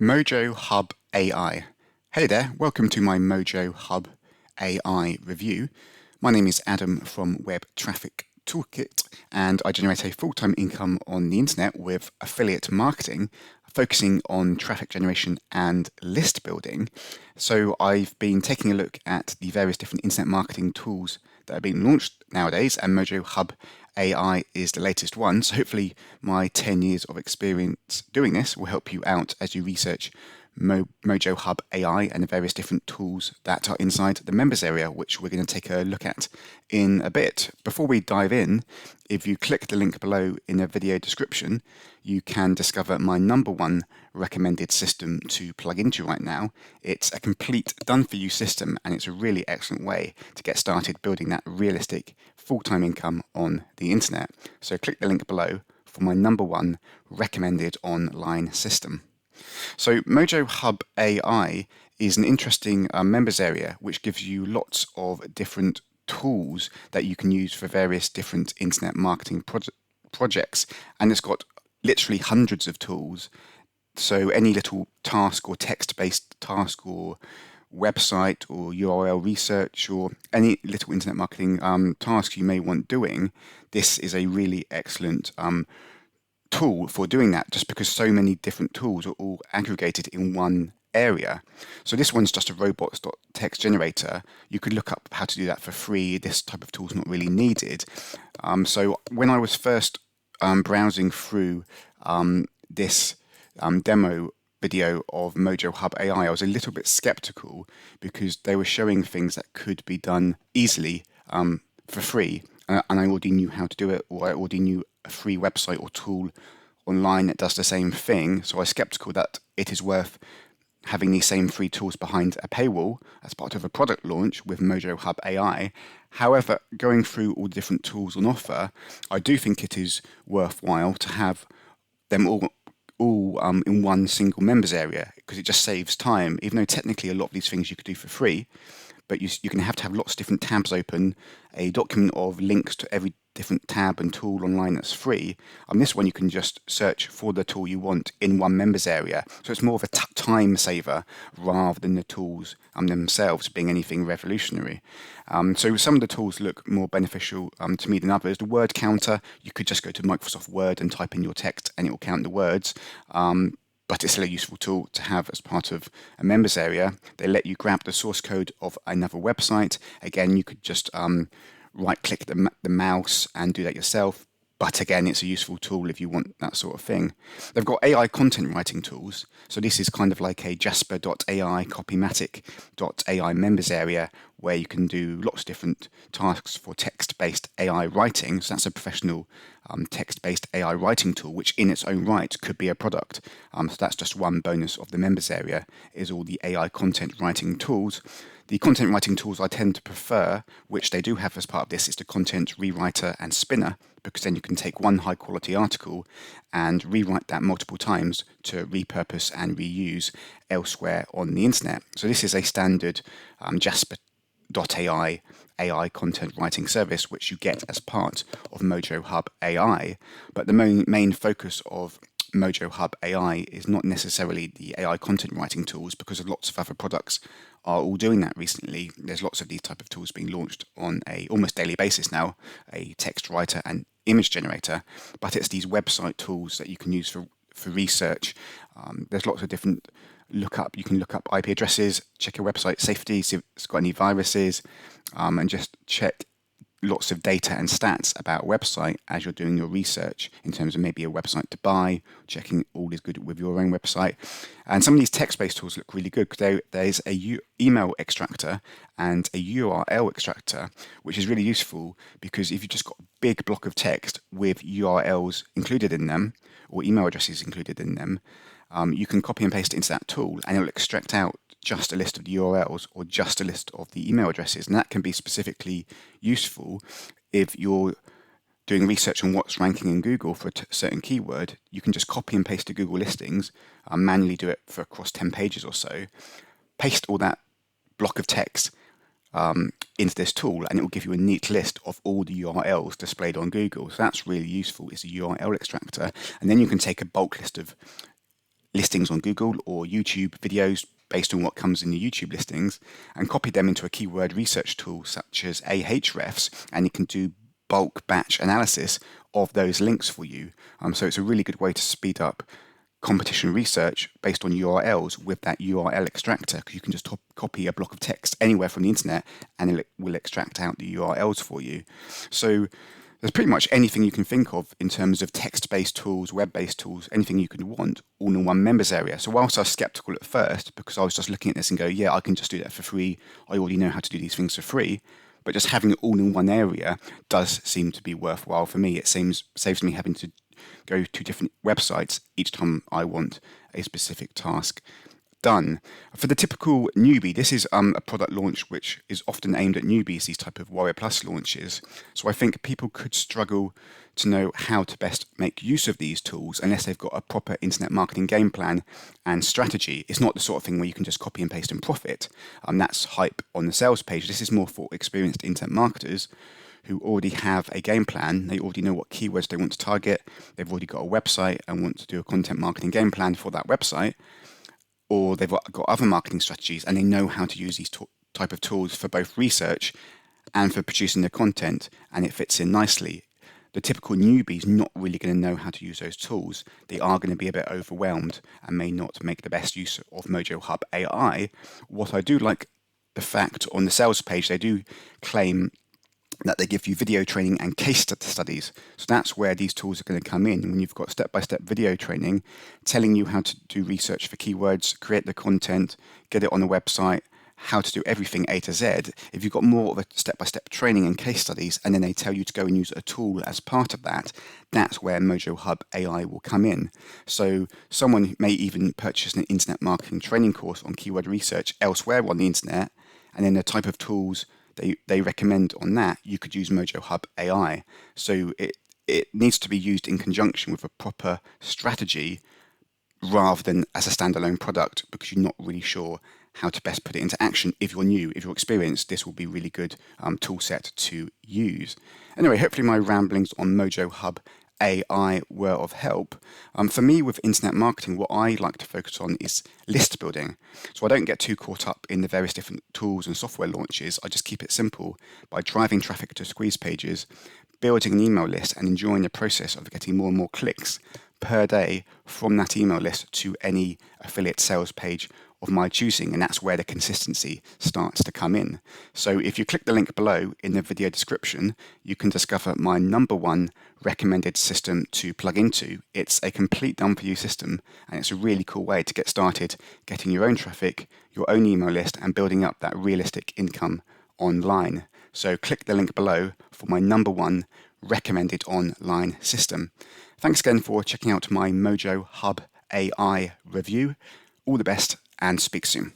Mojo Hub AI. Hey there, welcome to my Mojo Hub AI review. My name is Adam from Web Traffic Toolkit, and I generate a full-time income on the internet with affiliate marketing, focusing on traffic generation and list building. So I've been taking a look at the various different internet marketing tools that are being launched nowadays, and Mojo Hub AI is the latest one. So hopefully my 10 years of experience doing this will help you out as you research Mojo Hub AI and the various different tools that are inside the members area, which we're going to take a look at in a bit. Before we dive in, if you click the link below in the video description, you can discover my #1 recommended system to plug into right now. It's a complete done-for-you system, and it's a really excellent way to get started building that realistic full-time income on the internet. So click the link below for my #1 recommended online system. So Mojo Hub AI is an interesting members area which gives you lots of different tools that you can use for various different internet marketing projects, and it's got literally hundreds of tools. So any little task or text-based task or website or URL research or any little internet marketing task you may want doing, this is a really excellent tool for doing that, just because so many different tools are all aggregated in one area. So this one's just a robots.txt generator. You could look up how to do that for free. This type of tool is not really needed. So when I was first browsing through this demo video of Mojo Hub AI, I was a little bit skeptical because they were showing things that could be done easily for free, and I already knew how to do it, or I already knew a free website or tool online that does the same thing. So I was skeptical that it is worth having these same free tools behind a paywall as part of a product launch with Mojo Hub AI. However, going through all the different tools on offer, I do think it is worthwhile to have them all in one single members area, because it just saves time. Even though technically a lot of these things you could do for free, but you're going to have lots of different tabs open, a document of links to every different tab and tool online that's free. On this one, you can just search for the tool you want in one members area. So it's more of a time saver rather than the tools themselves being anything revolutionary. So some of the tools look more beneficial to me than others. The word counter, you could just go to Microsoft Word and type in your text and it will count the words. But it's still a useful tool to have as part of a members area. They let you grab the source code of another website. Again, you could just right-click the mouse and do that yourself. But again, it's a useful tool if you want that sort of thing. They've got AI content writing tools. So this is kind of like a Jasper.ai, Copymatic.ai members area where you can do lots of different tasks for text-based AI writing. So that's a professional text-based AI writing tool, which in its own right could be a product. So that's just one bonus of the members area, is all the AI content writing tools. The content writing tools I tend to prefer, which they do have as part of this, is the content rewriter and spinner, because then you can take one high quality article and rewrite that multiple times to repurpose and reuse elsewhere on the internet. So this is a standard Jasper.ai AI content writing service, which you get as part of Mojo Hub AI. But the main focus of Mojo Hub AI is not necessarily the AI content writing tools, because lots of other products are all doing that recently. There's lots of these type of tools being launched on a almost daily basis now, a text writer and image generator, but it's these website tools that you can use for research. There's lots of different lookup. You can look up IP addresses, check your website safety, see if it's got any viruses, and just check lots of data and stats about a website as you're doing your research in terms of maybe a website to buy, checking all is good with your own website. And some of these text-based tools look really good, because there's a email extractor and a URL extractor, which is really useful, because if you've just got a big block of text with URLs included in them or email addresses included in them, you can copy and paste it into that tool and it'll extract out just a list of the URLs or just a list of the email addresses. And that can be specifically useful if you're doing research on what's ranking in Google for a certain keyword. You can just copy and paste the Google listings, manually do it for across 10 pages or so, paste all that block of text into this tool, and it will give you a neat list of all the URLs displayed on Google. So that's really useful. It's a URL extractor. And then you can take a bulk list of listings on Google or YouTube videos based on what comes in the YouTube listings and copy them into a keyword research tool such as Ahrefs, and it can do bulk batch analysis of those links for you. So it's a really good way to speed up competition research based on URLs with that URL extractor, because you can just copy a block of text anywhere from the internet and it will extract out the URLs for you. So there's pretty much anything you can think of in terms of text-based tools, web-based tools, anything you could want, all in one members area. So whilst I was skeptical at first, because I was just looking at this and go, yeah, I can just do that for free. I already know how to do these things for free. But just having it all in one area does seem to be worthwhile for me. It saves me having to go to different websites each time I want a specific task done. For the typical newbie, this is a product launch which is often aimed at newbies, these type of WarriorPlus launches. So I think people could struggle to know how to best make use of these tools unless they've got a proper internet marketing game plan and strategy. It's not the sort of thing where you can just copy and paste and profit. That's hype on the sales page. This is more for experienced internet marketers who already have a game plan. They already know what keywords they want to target. They've already got a website and want to do a content marketing game plan for that website. Or they've got other marketing strategies and they know how to use these type of tools for both research and for producing their content, and it fits in nicely. The typical newbie is not really going to know how to use those tools. They are going to be a bit overwhelmed and may not make the best use of MojoHub AI. What I do like the fact on the sales page, they do claim that they give you video training and case studies. So that's where these tools are going to come in. When you've got step-by-step video training telling you how to do research for keywords, create the content, get it on the website, how to do everything A to Z. If you've got more of a step-by-step training and case studies, and then they tell you to go and use a tool as part of that, that's where MojoHub AI will come in. So someone may even purchase an internet marketing training course on keyword research elsewhere on the internet, and then the type of tools they recommend on that, you could use MojoHub AI. So it needs to be used in conjunction with a proper strategy rather than as a standalone product, because you're not really sure how to best put it into action. If you're new, if you're experienced, this will be really good tool set to use. Anyway, hopefully my ramblings on MojoHub AI were of help. For me, with internet marketing, what I like to focus on is list building. So I don't get too caught up in the various different tools and software launches. I just keep it simple by driving traffic to squeeze pages, building an email list, and enjoying the process of getting more and more clicks per day from that email list to any affiliate sales page of my choosing, and that's where the consistency starts to come in. So if you click the link below in the video description, you can discover my #1 recommended system to plug into. It's a complete done-for-you system, and it's a really cool way to get started getting your own traffic, your own email list, and building up that realistic income online. So click the link below for my #1 recommended online system. Thanks again for checking out my MojoHub AI review. All the best and speak soon.